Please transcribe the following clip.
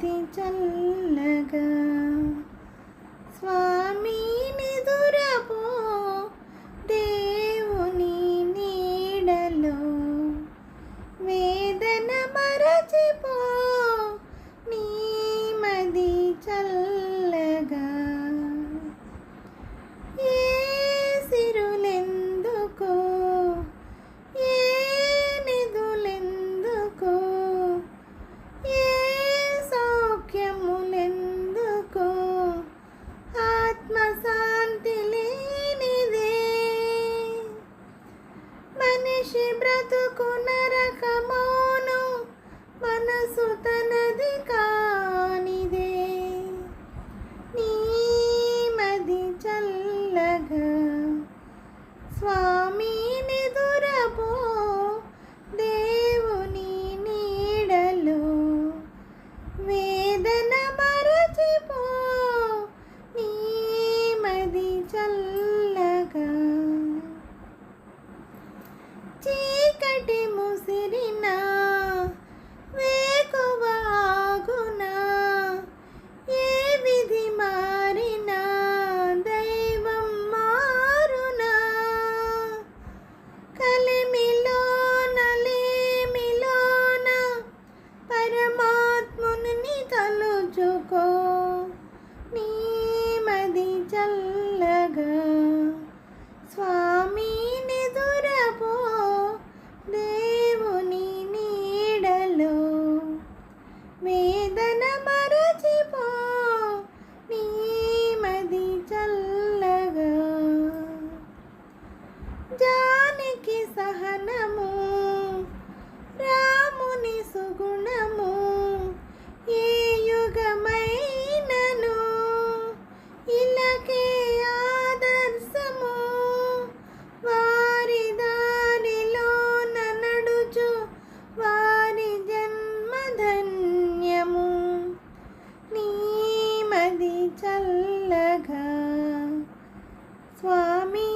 మది చల్లగా స్వామి నిదురపో దేవుని నీడలో వేదన మరచిపో నీ మది చల్లగా ఏ సిరులెందుకో ఏ నిధులెందుకో ఏ సౌఖ్యములెందుకో ఆత్మశాంతి లేనిదే మనిషి బ్రతుకు నరకమౌను మనసు తనది కానిదే నీ మది చల్లగా స్వామి నిదురపో దేవుని నీడలో వేదన మరచిపో నీ మది చల్లగా చీకటి ముసిరినా వేకువ ఆగునా ఏ విధి మారినా దైవం మారునా కలిమిలోన లేమిలోన పరమాత్ముని తలుచుకో నీ మది చల్లగా స్వామి నిదురపో దేవుని నీడలో వేదన మరచిపో నీ మది చల్లగా జానికి సహనము రాముని సుగుణము ఏ యుగమైనను ఇలకే ఆదర్శము వారి దారిలో నడుచు వారి జన్మధన్యము నీ మది చల్లగా స్వామి